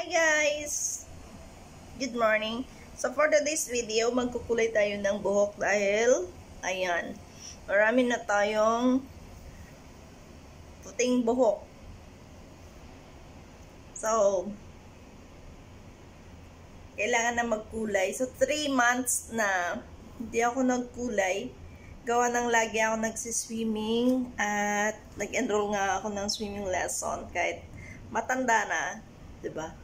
Hi guys! Good morning. So for today's video, magkukulay tayo ng buhok dahil, ayan, marami na tayong puting buhok. So, kailangan na magkulay. So 3 months na hindi ako nagkulay. Gawa ng lagi ako nagsiswimming at nag-enroll nga ako ng swimming lesson kahit matanda na. Diba?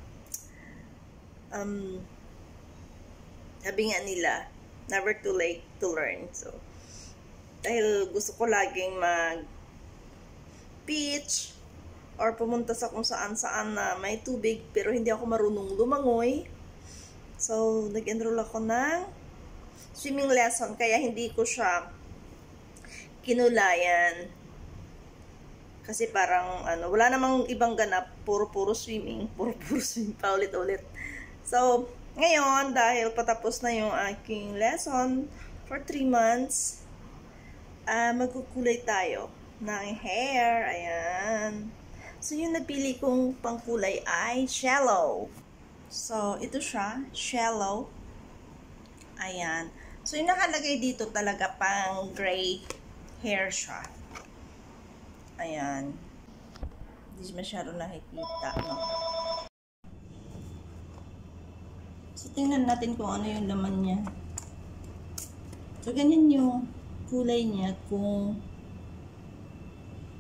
Sabi nga nila, never too late to learn. So, dahil gusto ko laging mag-beach or pumunta sa kung saan-saan na may tubig pero hindi ako marunong lumangoy. So, nag-enroll ako ng swimming lesson kaya hindi ko siya kinulayan. Kasi parang, wala namang ibang ganap, puro swimming, paulit-ulit. So, ngayon, dahil patapos na yung aking lesson for 3 months, magkukulay tayo ng hair, ayan. So, yung napili kong pangkulay ay shallow. So, ito siya, shallow. Ayan. So, yung nakalagay dito talaga pang gray hair siya. Ayan. Hindi masyado nakikita, no? So, tingnan natin kung ano yung laman niya. So, ganyan yung kulay niya kung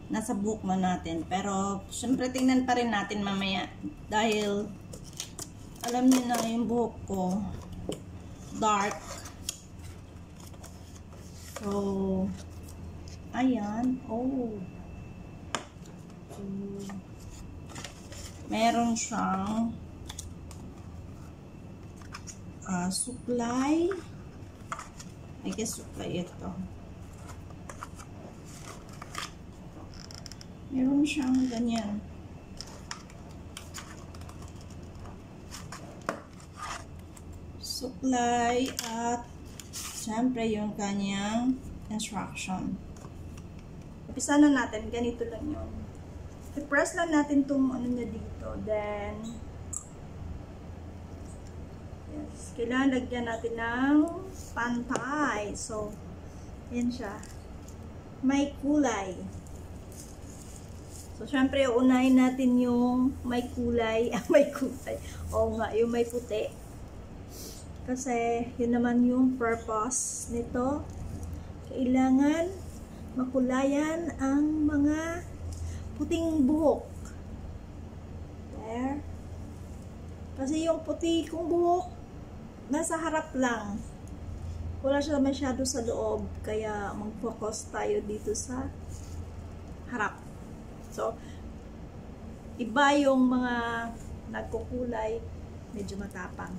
nasa buhok na natin. Pero, syempre, tingnan pa rin natin mamaya. Dahil, alam niyo na yung buhok ko, dark. So, ayan. Oh. Meron siyang suklay. I guess suklay ito. Meron siyang ganyan. Suklay at siyempre yung kanyang instruction. Umpisa na natin. Ganito lang yun. I-press lang natin itong ano niya dito. Then, yes, kailangan lagyan natin ng pantay. So, yan siya. May kulay. So, syempre, unahin natin yung may kulay. May kulay. Oo nga, yung may puti. Kasi, yun naman yung purpose nito. Kailangan makulayan ang mga puting buhok. There. Kasi yung puti kong buhok, nasa harap lang. Wala siya masyado sa loob. Kaya mag-focus tayo dito sa harap. So, iba yung mga nagkukulay, medyo matapang.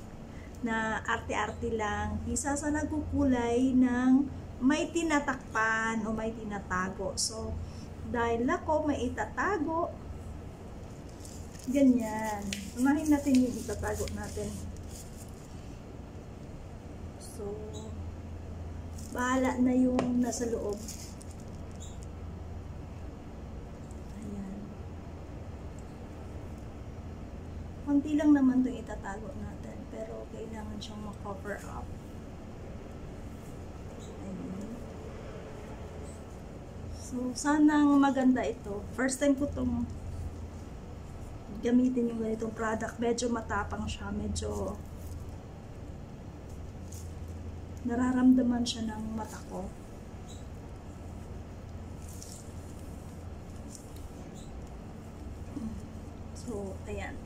Na arte-arte lang. Isa sa nagkukulay ng may tinatakpan o may tinatago. So, dahil ako may itatago, ganyan. Unahin natin yung itatago natin. So, bahala na yung nasa loob. Ayan. Konti lang naman itong itatago natin, pero kailangan siyang ma-cover up. So, sanang maganda ito. First time ko itong gamitin yung ganitong product. Medyo matapang siya. Medyo nararamdaman siya ng mata ko. So, ayan.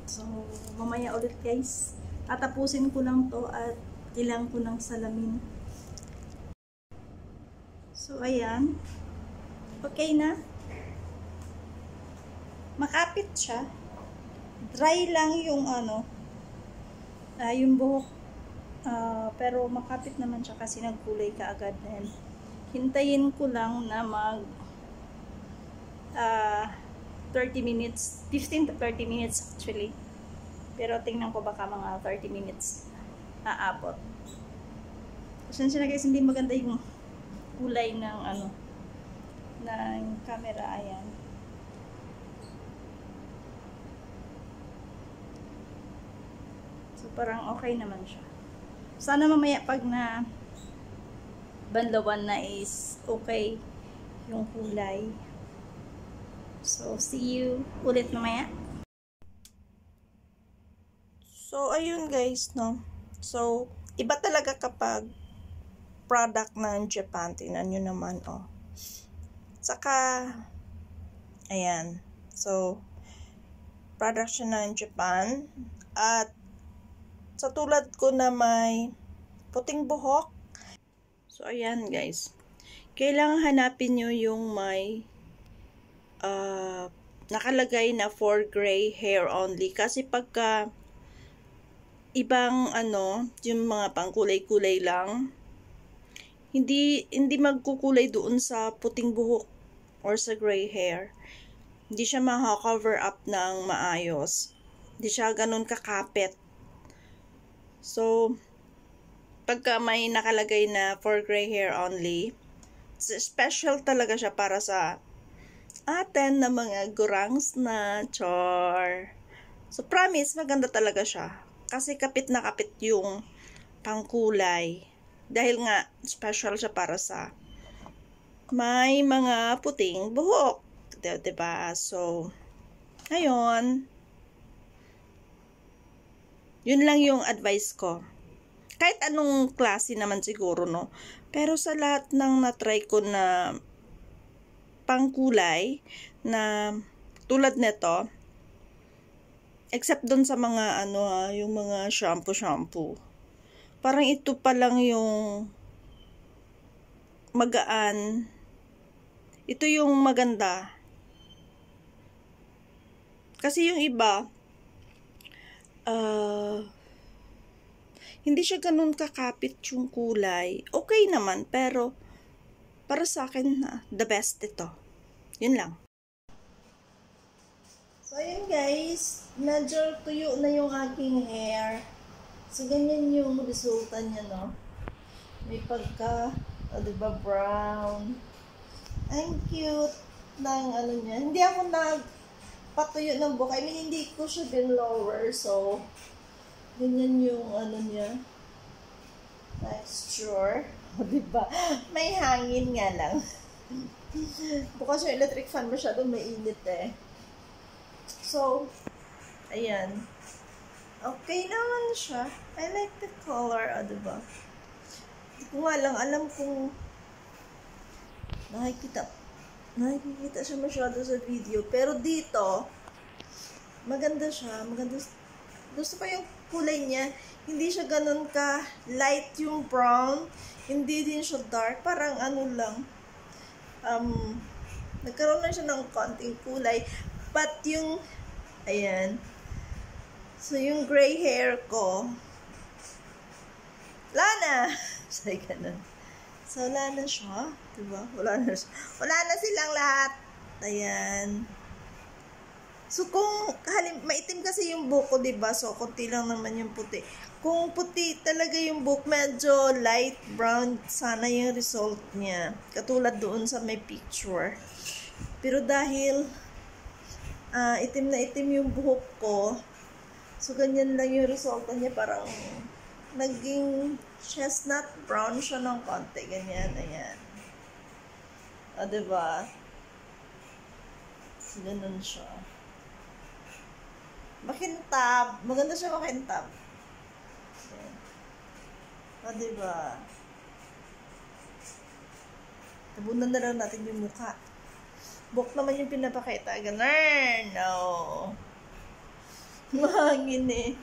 So, mamaya ulit guys. Tatapusin ko lang to at kailangan ko ng salamin. So, ayan. Okay na. Makapit siya. Dry lang yung yung buhok. Pero makapit naman siya kasi nagkulay ka agad din. Hintayin ko lang na mag 30 minutes. 15 to 30 minutes actually. Pero tingnan ko baka mga 30 minutes aabot. Pasensya na guys, hindi maganda yung kulay ng ng camera. Ayan. parang okay naman siya. Sana mamaya pag na banlawan na is okay yung kulay. So, see you ulit mamaya. So, ayun guys, no? So, iba talaga kapag product ng Japan. Tingnan nyo naman, oh. Saka, ayan. So, product siya ng Japan. At, sa tulad ko na may puting buhok. So, ayan guys. Kailangan hanapin nyo yung may nakalagay na for gray hair only. Kasi pagka ibang yung mga pangkulay-kulay lang, hindi magkukulay doon sa puting buhok or sa gray hair. Hindi siya ma-cover up ng maayos. Hindi siya ganun kakapit. So, pagka may nakalagay na for gray hair only, special talaga siya para sa atin na mga gurangs na char. So, promise, maganda talaga siya. Kasi kapit na kapit yung pangkulay. Dahil nga, special siya para sa may mga puting buhok. Diba? So, ayun. Yun lang yung advice ko. Kahit anong klase naman siguro, no? Pero sa lahat ng na-try ko na pangkulay, na tulad nito, except dun sa mga yung mga shampoo. Parang ito pa lang yung magaan. Ito yung maganda. Kasi yung iba, hindi siya ganun kakapit yung kulay. Okay naman, pero para sa akin, the best ito. Yun lang. So, ayun guys. Medyo tuyo na yung aking hair. So, ganyan yung resulta niya, no? May pagka, diba, brown. Ang cute ng niya. Hindi ako nagpatuyo ng buhok. I mean, hindi ko siya binlower. So, ganyan yung niya. Texture. Diba? May hangin nga lang. Bukas yung electric fan masyadong mainit eh. So, ayan. Okay naman siya. I like the color, diba? Hindi ko nga lang alam kung nakikita siya masyado sa video. Pero dito, maganda siya. Gusto pa yung kulay niya. Hindi siya ganun ka light yung brown. Hindi din siya dark. Parang lang. Nagkaroon na siya ng konting kulay. But yung, ayan. So, yung gray hair ko, wala na. Say ganun. So, wala na siya. Diba? Wala na silang lahat. Ayan. So, kung maitim kasi yung buhok ko, diba? So, konti lang naman yung puti. Kung puti talaga yung buhok, medyo light brown, sana yung result niya. Katulad doon sa may picture. Pero dahil itim na itim yung buhok ko, so, ganyan lang yung resulta niya. Parang naging chestnut brown siya ng konti. Ganyan, ayan. Diba? So, ganun siya. Makintab. Maganda siya makintab. Diba? Tabunan na lang natin yung mukha. Buhok naman yung pinapakita. Ganun. No. Mahangin eh.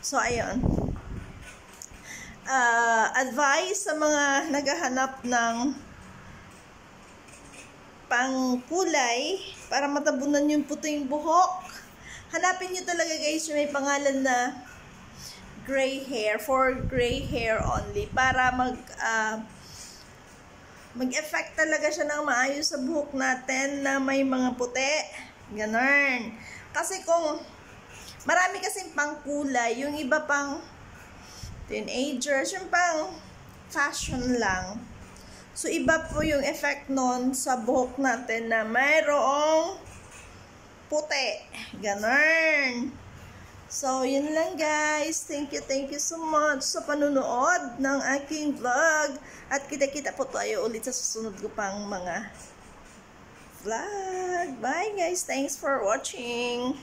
So, ayun. Advice sa mga naghahanap ng pangkulay para matabunan yung puting buhok. Hanapin nyo talaga guys yung may pangalan na gray hair, for gray hair only, para mag-effect talaga siya ng maayos sa buhok natin na may mga puti. Ganon. Kasi kung marami kasing pangkulay, yung iba pang teenagers, yung pang fashion lang. So, iba po yung effect nun sa buhok natin na mayroong puti. Ganon. So, yun lang guys. Thank you so much sa panunood ng aking vlog. At kita-kita po tayo ulit sa susunod ko pang mga vlog. Bye guys. Thanks for watching.